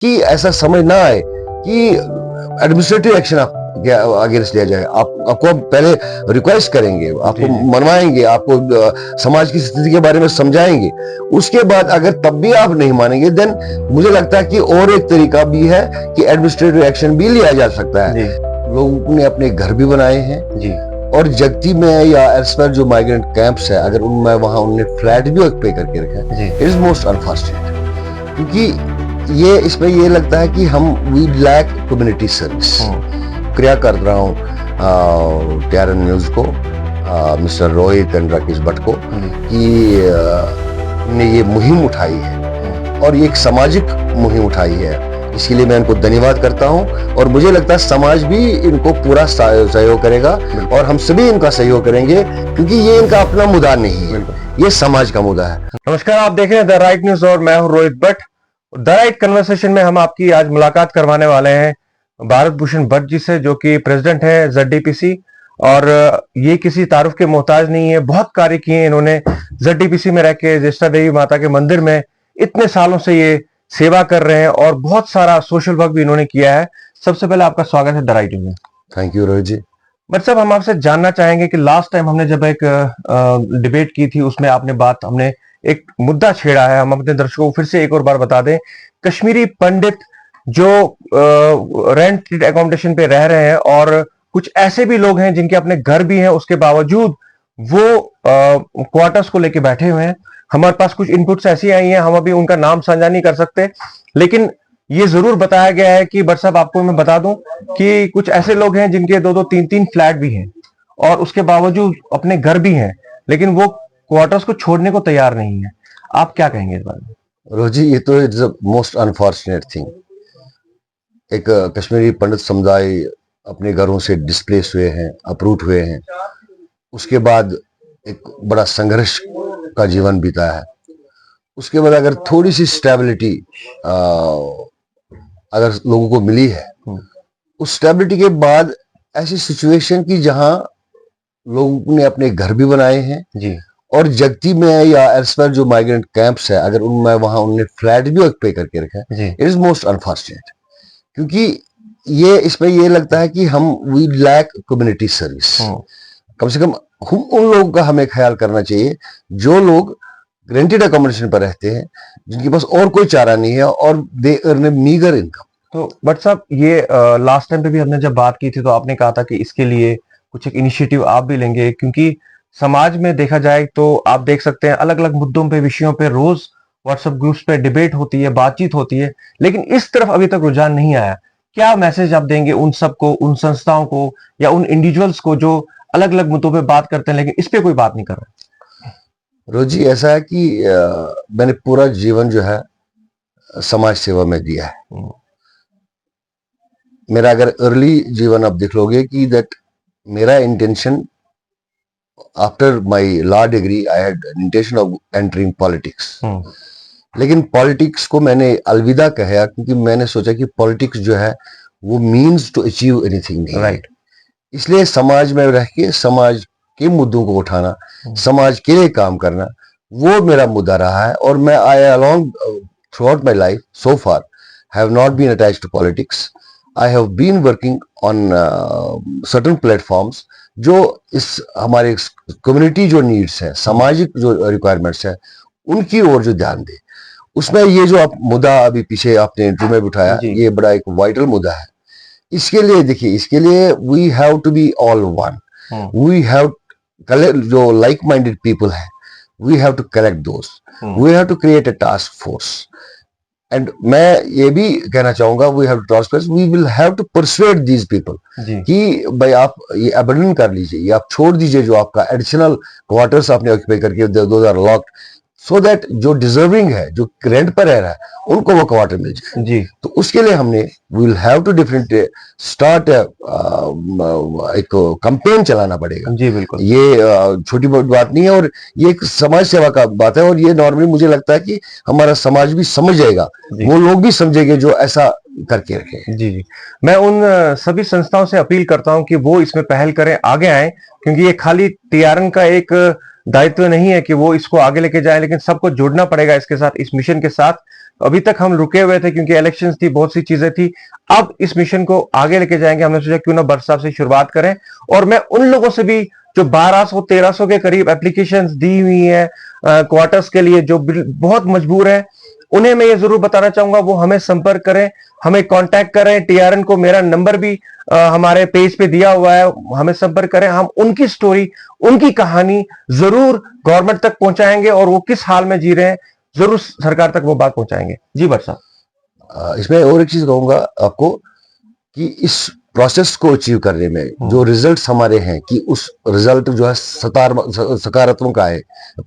कि ऐसा समय ना आए कि एडमिनिस्ट्रेटिव एक्शन आप अगेंस्ट लिया जाए। आपको हम पहले रिक्वेस्ट करेंगे, आपको मनवाएंगे, आपको समाज की स्थिति के बारे में समझाएंगे। उसके बाद अगर तब भी आप नहीं मानेंगे, देन मुझे लगता है कि और एक तरीका भी है कि एडमिनिस्ट्रेटिव एक्शन भी लिया जा सकता है। लोगों ने अपने घर भी बनाए हैं जी, और जगती में या एल्सवेयर जो माइग्रेंट कैंप्स है, अगर उनमें वहां उन्होंने फ्लैट भी ऑक्यूपाई करके रखा है, इट इज मोस्ट अनफॉर्चुनेट। क्योंकि ये इसमें ये लगता है कि हम वी लैक कम्युनिटी सर्विस। क्रिया कर रहा हूँ टीआरएन न्यूज को, मिस्टर रोहित एंड राकेश भट्ट को, कि ने ये मुहिम उठाई है और ये एक सामाजिक मुहिम उठाई है। इसके लिए मैं इनको धन्यवाद करता हूं, और मुझे लगता है समाज भी इनको पूरा सहयोग करेगा और हम सभी इनका सहयोग करेंगे, क्योंकि ये इनका अपना मुद्दा नहीं है, ये समाज का मुद्दा है। नमस्कार, आप देख रहे हैं द राइट न्यूज और मैं हूं Rohit Bhatt. The right conversation में हम आपकी आज मुलाकात करवाने वाले हैं भारत भूषण भट्ट जी से, जो कि प्रेसिडेंट है जेडडीपीसी, और ये किसी तारुफ के मोहताज नहीं है। बहुत कार्य किए इन्होंने जेडडीपीसी में रह के, ज्येष्ठा देवी माता के मंदिर में इतने सालों से ये सेवा कर रहे हैं और बहुत सारा सोशल वर्क भी इन्होंने किया है। सबसे पहले आपका स्वागत है द राइट न्यूज में। Thank you Rohit ji. But साहब, हम आपसे जानना चाहेंगे कि लास्ट टाइम हमने जब एक डिबेट की थी, उसमें हमने एक मुद्दा छेड़ा है। हम अपने दर्शकों को फिर से एक और बार बता दें, कश्मीरी पंडित जो रेंट एकोमोडेशन पे रह रहे हैं, और कुछ ऐसे भी लोग हैं जिनके अपने घर भी हैं, उसके बावजूद वो क्वार्टर्स को लेके बैठे हुए हैं। हमारे पास कुछ इनपुट्स ऐसी आई हैं, हम अभी उनका नाम साझा नहीं कर सकते, लेकिन ये जरूर बताया गया है कि बट साहब, आपको मैं बता दूं कि कुछ ऐसे लोग हैं जिनके दो दो तीन तीन फ्लैट भी हैं और उसके बावजूद अपने घर भी हैं, लेकिन वो क्वार्टर्स को छोड़ने को तैयार नहीं है। आप क्या कहेंगे इस बारे में? रोजी, ये तो इट्स मोस्ट अनफॉर्चुनेट थिंग। एक कश्मीरी पंडित समुदाय अपने घरों से डिस्प्लेस हुए हैं, अपरूट हुए हैं। उसके बाद एक बड़ा संघर्ष का जीवन बीता है। उसके बाद अगर थोड़ी सी स्टेबिलिटी अगर लोगों को मिली है, उस स्टेबिलिटी के बाद ऐसी सिचुएशन की जहां लोगों ने अपने घर भी बनाए हैं जी, और जगती में या एल्सवेयर जो माइग्रेंट कैंप्स है, अगर उनमें वहां उन्होंने फ्लैट भी ऑक्यूपाई करके रखा है, इट इज मोस्ट अनफॉर्चुनेट। क्योंकि ये इसमें ये लगता है कि हम वी लैक कम्युनिटी सर्विस। कम से कम उन लोगों का हमें ख्याल करना चाहिए जो लोग रेंटेड अकोमोडेशन पर रहते हैं, जिनके पास और कोई चारा नहीं है और they earn A meagre income. तो बट साहब, ये लास्ट टाइम पे भी हमने जब बात की थी तो आपने कहा था कि इसके लिए कुछ एक इनिशिएटिव आप भी लेंगे, क्योंकि समाज में देखा जाए तो आप देख सकते हैं अलग अलग मुद्दों पे, विषयों पे रोज व्हाट्सएप ग्रुप्स पे डिबेट होती है, बातचीत होती है, लेकिन इस तरफ अभी तक रुझान नहीं आया। क्या मैसेज आप देंगे उन सबको, उन संस्थाओं को या उन इंडिविजुअल्स को जो अलग अलग मुद्दों पे बात करते हैं लेकिन इस पे कोई बात नहीं कर रहे? रोजी, ऐसा है कि मैंने पूरा जीवन जो है समाज सेवा में दिया है। मेरा अगर अर्ली जीवन आप देख लोगे कि दैट मेरा intention after my law degree, I had intention of entering politics. लेकिन पॉलिटिक्स को मैंने अलविदा कहा, क्योंकि मैंने सोचा कि पॉलिटिक्स जो है वो मीन्स टू अचीव एनीथिंग नहीं, राइट। इसलिए समाज में रह के समाज के मुद्दों को उठाना, समाज के लिए काम करना, वो मेरा मुद्दा रहा है। और मैं I along throughout my life so far have not been attached to politics. I have been working on certain platforms जो इस हमारे कम्युनिटी जो नीड्स है, सामाजिक जो रिक्वायरमेंट्स है, उनकी ओर जो ध्यान दे। उसमें ये जो आप मुद्दा अभी पीछे आपने इंटरव्यू में उठाया, ये बड़ा एक वाइटल मुद्दा है। इसके लिए देखिए, इसके लिए we have to be all one. We have जो लाइक माइंडेड पीपल है, we have to collect those, we have to create a task force. And मैं ये भी कहना चाहूंगा, we have to task force, we will have to persuade these people कि भाई आप ये अबंडन कर लीजिए, ये आप छोड़ दीजिए जो आपका एडिशनल क्वार्टर्स आपने ऑक्यूपाई करके those are locked, so that जो डिजर्विंग है, जो रेंट पर रह रहा है, उनको वो क्वार्टर मिल जाए जी। तो उसके लिए हमने will have to different start एक कैंपेन चलाना पड़ेगा जी। बिल्कुल, ये छोटी बात नहीं है, और ये एक समाज सेवा का बात है, और ये नॉर्मली मुझे लगता है कि हमारा समाज भी समझ जाएगा, वो लोग भी समझेंगे जो ऐसा करके रखे जी। जी, मैं उन सभी संस्थाओं से अपील करता हूं कि वो इसमें पहल करें, आगे आए, क्योंकि ये खाली टीआरएन का एक दायित्व नहीं है कि वो इसको आगे लेके जाए, लेकिन सबको जुड़ना पड़ेगा इसके साथ, इस मिशन के साथ, अभी तक हम रुके हुए थे क्योंकि इलेक्शंस थी, बहुत सी चीजें थी। अब इस मिशन को आगे लेके जाएंगे। हमने सोचा क्यों ना भट्ट साहब से शुरुआत करें, और मैं उन लोगों से भी जो 1200-1300 के करीब एप्लीकेशंस दी हुई है क्वार्टर्स के लिए, जो बहुत मजबूर है, उन्हें मैं ये जरूर बताना चाहूंगा वो हमें संपर्क करें, हमें कांटेक्ट करें। टीआरएन को मेरा नंबर भी हमारे पेज पे दिया हुआ है, हमें संपर्क करें। हम उनकी स्टोरी, उनकी कहानी जरूर गवर्नमेंट तक पहुंचाएंगे, और वो किस हाल में जी रहे हैं जरूर सरकार तक वो बात पहुंचाएंगे। जी भट्ट साहब। इसमें और एक चीज कहूंगा आपको कि इस प्रोसेस को अचीव करने में जो रिजल्ट्स हमारे हैं कि उस रिजल्ट जो है सकारात्मक आए,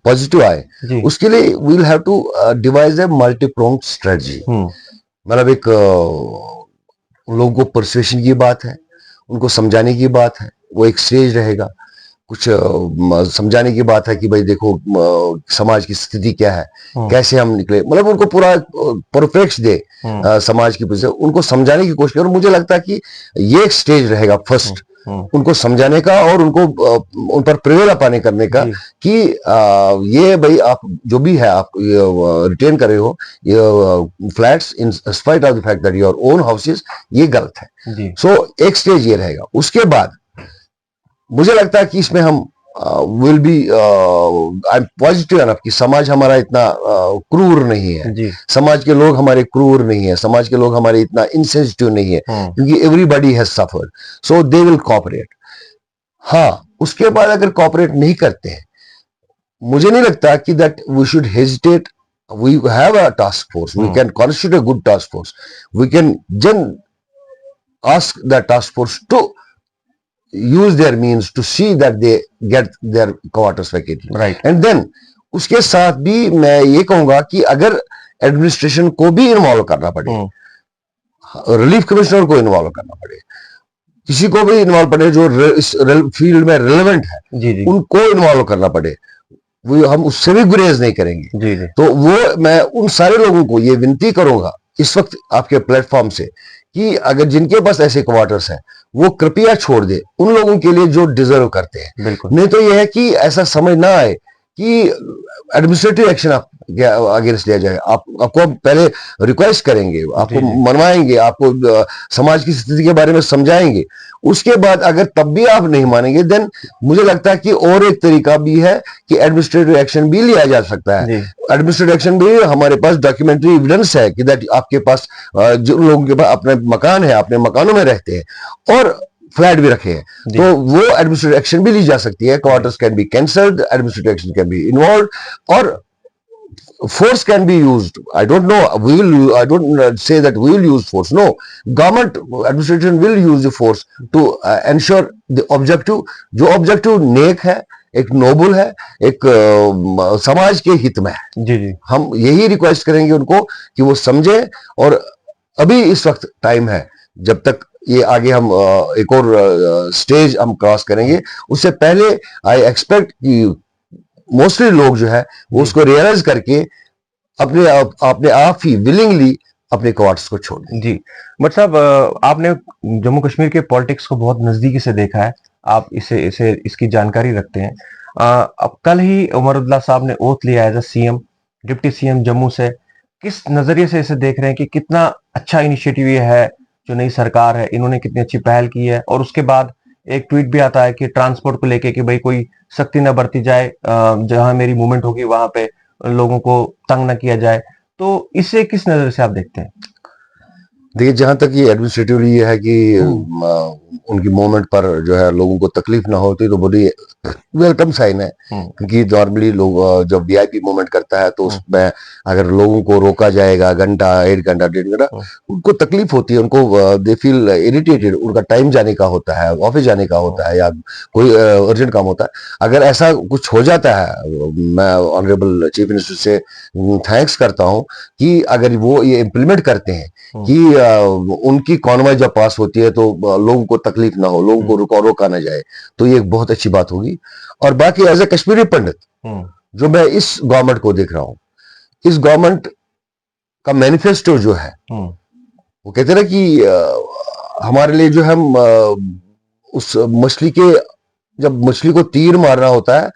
पॉजिटिव आए, जी। उसके लिए we will have to devise a multi pronged strategy. मतलब एक उन लोगों को परसुएशन की बात है, उनको समझाने की बात है, वो एक स्टेज रहेगा। कुछ समझाने की बात है कि भाई देखो समाज की स्थिति क्या है, कैसे हम निकले, मतलब उनको पूरा परफेक्ट दे समाज की वजह, उनको समझाने की कोशिश। और मुझे लगता है कि ये एक स्टेज रहेगा फर्स्ट, उनको समझाने का और उनको उन पर प्रेरणा पाने करने का कि ये भाई आप जो भी है आप रिटेन कर रहे हो ये flats in spite of the fact that your own houses, ये गलत है। सो एक स्टेज ये रहेगा। उसके बाद मुझे लगता है कि इसमें हम will be I am positive enough कि समाज हमारा इतना क्रूर नहीं है, समाज के लोग हमारे क्रूर नहीं है, समाज के लोग हमारे इतना इनसेंसिटिव नहीं है, क्योंकि everybody has suffered, so they will cooperate. हाँ, उसके बाद अगर कोऑपरेट नहीं करते हैं, मुझे नहीं लगता कि that we should hesitate. We have a task force, we can constitute a good task force, we can जन ask the task force to use their means to see that they get their quarters vacated, right? And then उसके साथ भी मैं ये कहूंगा कि अगर administration को भी इन्वॉल्व करना पड़े, रिलीफ कमिश्नर को इन्वॉल्व करना पड़े, किसी को भी इन्वॉल्व पड़े जो इस फील्ड में रिलेवेंट है, उनको इन्वॉल्व करना पड़े, वो हम उससे भी गुरेज नहीं करेंगे। तो वो मैं उन सारे लोगों को ये विनती करूंगा इस वक्त आपके प्लेटफॉर्म से कि अगर जिनके पास ऐसे क्वार्टर्स हैं वो कृपया छोड़ दे उन लोगों के लिए जो डिजर्व करते हैं। नहीं तो यह है कि ऐसा समझ ना आए कि एडमिनिस्ट्रेटिव एक्शन अगेंस्ट लिया जाए। आपको हम पहले रिक्वेस्ट करेंगे, आपको मनवाएंगे, आपको समाज की स्थिति के बारे में समझाएंगे, उसके बाद अगर तब भी आप नहीं मानेंगे, देन मुझे लगता है कि और एक तरीका भी है कि एडमिनिस्ट्रेटिव एक्शन भी लिया जा सकता है। एडमिनिस्ट्रेटिव एक्शन भी हमारे पास डॉक्यूमेंट्री एविडेंस है कि दैट आपके पास जो लोगों के पास अपने मकान है, अपने मकानों में रहते हैं और फ्लैट भी रखे हैं, तो वो एडमिनिस्ट्रेटिव एक्शन भी ली जा सकती है। Quarters can be cancelled, administrative action can be involve, और force can be used. I don't know, I don't say that we will use force. No, government administration will use the force to ensure the objective, जो objective नेक है, एक Nobel है, एक समाज के हित में है। जी। हम यही रिक्वेस्ट करेंगे उनको कि वो समझे, और अभी इस वक्त टाइम है, जब तक ये आगे हम एक और स्टेज हम क्रॉस करेंगे, उससे पहले आई एक्सपेक्ट कि मोस्टली लोग जो है वो उसको रियलाइज करके अपने आप ही विलिंगली अपने क्वार्टर्स को छोड़ दें। जी बट साहब, आपने जम्मू कश्मीर के पॉलिटिक्स को बहुत नजदीकी से देखा है, आप इसे इसकी जानकारी रखते हैं। अब कल ही उमरुल्लाह साहब ने ओथ लिया as a CM, deputy CM Jammu से। किस नजरिए से इसे देख रहे हैं कि कितना अच्छा इनिशिएटिव ये है, जो नई सरकार है इन्होंने कितनी अच्छी पहल की है? और उसके बाद एक ट्वीट भी आता है कि ट्रांसपोर्ट को लेके कि भाई कोई सख्ती न बरती जाए, जहां मेरी मूवमेंट होगी वहां पे लोगों को तंग न किया जाए। तो इसे किस नजर से आप देखते हैं? देखिए, जहां तक ये एडमिनिस्ट्रेटिवली ये है कि उनकी मूवमेंट पर जो है लोगों को तकलीफ ना होती, तो बड़ी वेलकम साइन है, क्योंकि नॉर्मली लोग जब वीआईपी मूवमेंट करता है तो उसमें अगर लोगों को रोका जाएगा घंटा, 1 घंटा, 1.5 घंटा, उनको तकलीफ होती है, उनको दे फील इरिटेटेड, उनका टाइम जाने का होता है, ऑफिस जाने का होता है, या कोई अर्जेंट काम होता है। अगर ऐसा कुछ हो जाता है, मैं ऑनरेबल चीफ मिनिस्टर से थैंक्स करता हूं कि अगर वो ये इम्प्लीमेंट करते हैं कि उनकी कॉन्वॉय जब पास होती है तो लोगों को तकलीफ ना हो, लोगों को रोका ना जाए, तो ये एक बहुत अच्छी बात होगी। और बाकी एज ए कश्मीरी पंडित जो मैं इस गवर्नमेंट को देख रहा हूं, इस गवर्नमेंट का मैनिफेस्टो जो है वो कहते हैं कि हमारे लिए जो हम उस मछली के, जब मछली को तीर मारना होता है,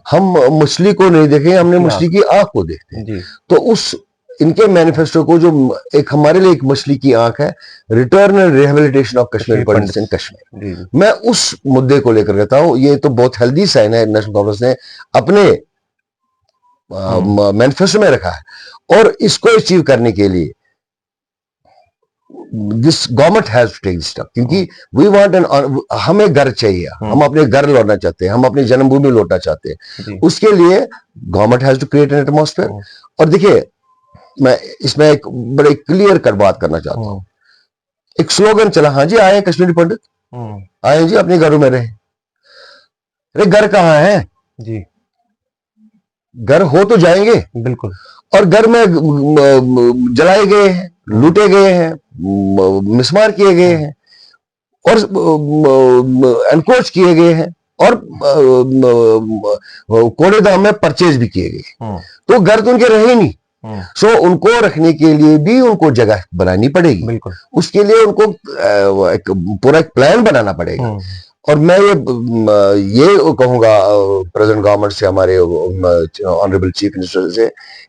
हम मछली को नहीं देखेंगे, हमने मछली की आंख को देखते हैं। तो उस इनके मैनिफेस्टो को जो एक हमारे लिए एक मछली की आंख है, return and rehabilitation of Kashmir Pandits in Kashmir, मैं उस मुद्दे को लेकर कहता हूं ये तो बहुत हेल्दी साइन है नेशनल कांग्रेस ने अपने मैनिफेस्टो में रखा है। और इसको अचीव करने के लिए this government has to take this step, क्योंकि वी वांट एन, हमें घर चाहिए, हम अपने घर लौटना चाहते हैं, हम अपनी जन्मभूमि लौटना चाहते हैं। उसके लिए government has to create an atmosphere. और देखिए मैं इसमें एक बड़े क्लियर कर बात करना चाहता हूं। एक स्लोगन चला, हाँ जी आए कश्मीरी पंडित, आए जी अपने घरों में रहे। अरे घर कहाँ है जी, घर हो तो जाएंगे बिल्कुल। और घर में जलाए गए हैं, लूटे गए हैं, मिसमार किए गए हैं और एनक्रोच किए गए हैं और कूड़ेदान में परचेज भी किए गए। तो घर तो उनके रहे नहीं, सो उनको रखने के लिए भी उनको जगह बनानी पड़ेगी। बिल्कुल। उसके लिए उनको पूरा एक प्लान बनाना पड़ेगा। और मैं ये कहूंगा प्रेजेंट गवर्नमेंट से, हमारे ऑनरेबल चीफ मिनिस्टर से,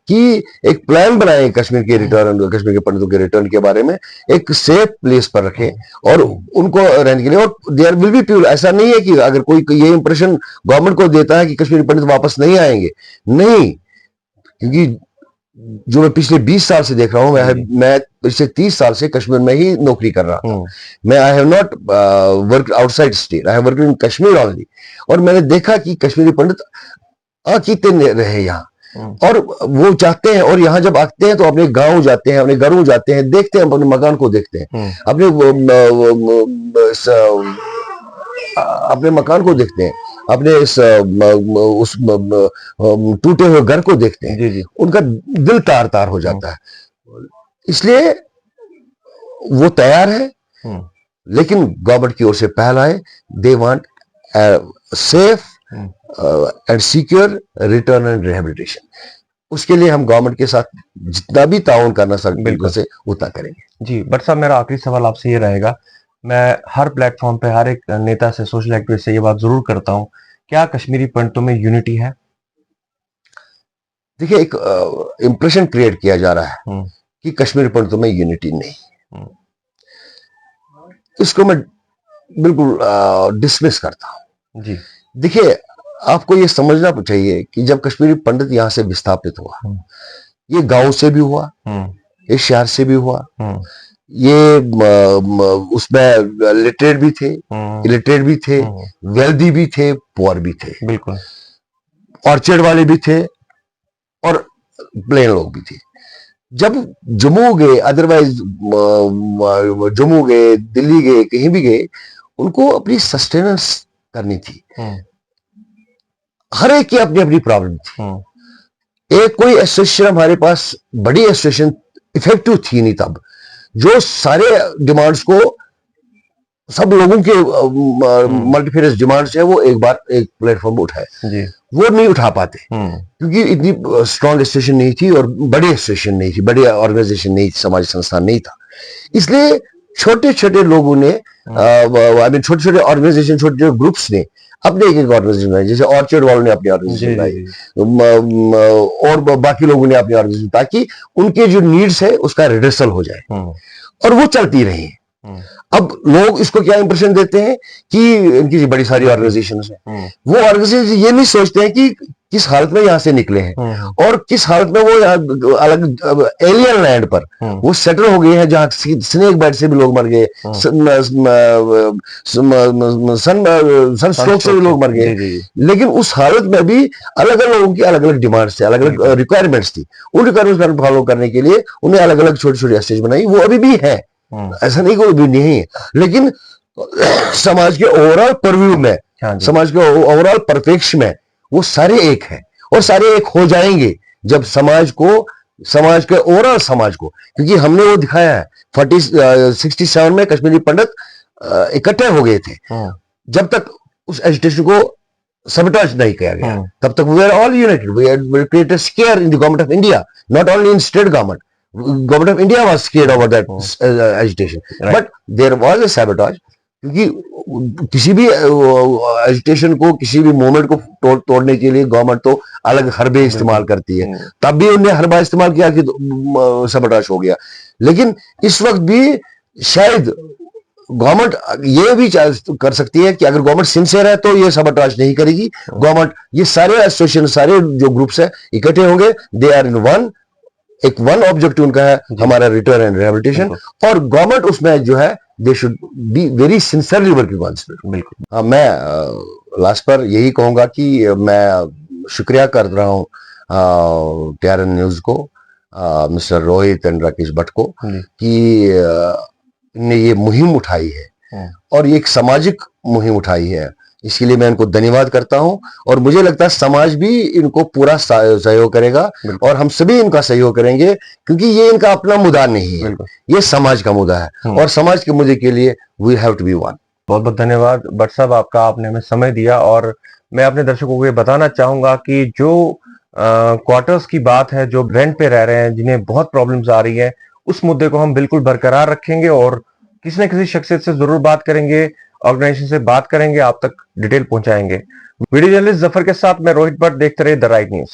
कि एक प्लान बनाएं कश्मीर के रिटर्न, कश्मीर के पंडितों के रिटर्न के बारे में, एक सेफ प्लेस पर रखें और उनको रहने के लिए। और देयर विल बी पीपल, ऐसा नहीं है कि अगर कोई ये इंप्रेशन गवर्नमेंट को देता है कि कश्मीरी पंडित वापस नहीं आएंगे, नहीं, क्योंकि जो मैं पिछले 20 साल से देख रहा हूं, मैं पिछले 30 साल से कश्मीर में ही नौकरी कर रहा था। मैं I have not work outside state, I have work in Kashmir only. और मैंने देखा कि कश्मीरी पंडित कितने रहे यहाँ, और वो चाहते हैं, और यहाँ जब आते हैं तो अपने गांव जाते हैं, अपने घरों जाते हैं, देखते हैं, अपने मकान को देखते हैं, अपने मकान को देखते हैं, अपने उस टूटे हुए घर को देखते हैं। जी। उनका दिल तार तार हो जाता है। इसलिए वो तैयार है, लेकिन गवर्नमेंट की ओर से पहल आए, they want safe and secure return and rehabilitation. उसके लिए हम गवर्नमेंट के साथ जितना भी ताउन करना सकते से उतना करेंगे। जी बट साहब, मेरा आखिरी सवाल आपसे ये रहेगा, मैं हर प्लेटफॉर्म पे हर एक नेता से, सोशल एक्टिविस्ट से ये बात जरूर करता हूँ, क्या कश्मीरी पंडितों में यूनिटी है? देखिए एक इंप्रेशन क्रिएट किया जा रहा है कि कश्मीरी पंडितों में यूनिटी नहीं, इसको मैं बिल्कुल डिसमिस करता हूं। जी, देखिए आपको ये समझना चाहिए कि जब कश्मीरी पंडित यहां से विस्थापित हुआ, ये गांव से भी हुआ, ये शहर से भी हुआ, ये उसमें लिटरेट भी थे, इलिटरेट भी थे, वेल्दी भी थे, पुअर भी थे, बिल्कुल, ऑर्चर्ड वाले भी थे और प्लेन लोग भी थे। जब जम्मू गए, अदरवाइज जम्मू गए, दिल्ली गए, कहीं भी गए, उनको अपनी सस्टेनेंस करनी थी। हर एक की अपनी अपनी प्रॉब्लम थी। एक कोई एसोसिएशन हमारे पास, बड़ी एसोसिएशन इफेक्टिव थी नहीं तब, जो सारे डिमांड्स को, सब लोगों के मल्टीफेरियस डिमांड्स है, वो एक बार एक प्लेटफॉर्म उठाए। वो नहीं उठा पाते क्योंकि इतनी स्ट्रॉन्ग एसोसिएशन नहीं थी और बड़ी एसोसिएशन नहीं थी, बड़ी ऑर्गेनाइजेशन नहीं थी, समाज संस्थान नहीं था। इसलिए छोटे छोटे लोगों ने, छोटे छोटे ऑर्गेनाइजेशन, छोटे छोटे ग्रुप्स ने अपने एक एक ऑर्गेनाइजेशन बनाई। जैसे ऑर्चर्ड वालों ने अपनी ऑर्गेनाइजेशन बनाई और बाकी लोगों ने अपनी ऑर्गेनाइजेशन, ताकि उनके जो नीड्स है उसका रिड्रेसल हो जाए, और वो चलती रही। अब लोग इसको क्या इंप्रेशन देते हैं कि इनकी बड़ी सारी ऑर्गेनाइजेशन है, वो ऑर्गेनाइजेशन ये नहीं सोचते हैं कि किस हालत में यहां से निकले हैं और किस हालत में वो अलग एलियन लैंड पर वो सेटल हो गए हैं, जहां स्नेक बाइट से भी लोग मर गए, सन स्ट्रोक से भी लोग मर गए। लेकिन उस हालत में भी अलग अलग लोगों की अलग अलग डिमांड्स थी, अलग अलग रिक्वायरमेंट्स थी। उन रिक्वायरमेंट्स फॉलो करने के लिए उन्हें अलग अलग छोटी छोटी स्टेज बनाई, वो अभी भी है, ऐसा नहीं कोई भी नहीं है। लेकिन समाज के ओवरऑल परव्यू में, समाज के ओवरऑल परिप्रेक्ष्य में वो सारे एक हैं और सारे एक हो जाएंगे जब समाज के ओवरऑल समाज को, क्योंकि हमने वो दिखाया है 67 में कश्मीरी पंडित इकट्ठे हो गए थे। जब तक उस एजिटेशन को सबटाज नहीं किया गया, तब तक we are all united, we are created scare in the government of India, not only in state government. Government of India was scared over that agitation, but there was a sabotage. क्योंकि किसी भी agitation को, किसी भी movement को तोड़ने के लिए गवर्नमेंट तो अलग हरबे इस्तेमाल करती है। तब भी उन्हें हरबा इस्तेमाल किया कि सबटाश हो गया। लेकिन इस वक्त भी शायद गवर्नमेंट ये भी कर सकती है कि अगर गवर्नमेंट सिंसियर है तो ये सबटाश नहीं करेगी। गवर्नमेंट ये सारे एसोसिएशन, सारे जो ग्रुप्स है इकट्ठे होंगे, दे आर इन वन, एक वन ऑब्जेक्टिव उनका है हमारा रिटर्न एंड रिहेबिलिटेशन, और गवर्नमेंट उसमें जो है they should be very sincerely working on it. बिल्कुल। मैं लास्ट पर यही कहूंगा कि मैं शुक्रिया कर रहा हूँ TRN न्यूज को, मिस्टर रोहित एंड राकेश भट्ट को, कि ने ये मुहिम उठाई है और ये एक सामाजिक मुहिम उठाई है। इसके लिए मैं इनको धन्यवाद करता हूं, और मुझे लगता है समाज भी इनको पूरा सहयोग करेगा और हम सभी इनका सहयोग करेंगे, क्योंकि ये इनका अपना मुद्दा नहीं है, ये समाज का मुद्दा है, और समाज के मुद्दे के लिए we have to be one. बहुत बहुत धन्यवाद भट्ट साहब आपका, आपने हमें समय दिया। और मैं अपने दर्शकों को ये बताना चाहूंगा कि जो क्वार्टर्स की बात है, जो रेंट पे रह रहे हैं, जिन्हें बहुत प्रॉब्लम्स आ रही है, उस मुद्दे को हम बिल्कुल बरकरार रखेंगे और किसी न किसी शख्सियत से जरूर बात करेंगे, ऑर्गेनाइजेशन से बात करेंगे, आप तक डिटेल पहुंचाएंगे। वीडियो जर्नलिस्ट जफर के साथ मैं रोहित भट्ट, देखते रहिए द राइट न्यूज।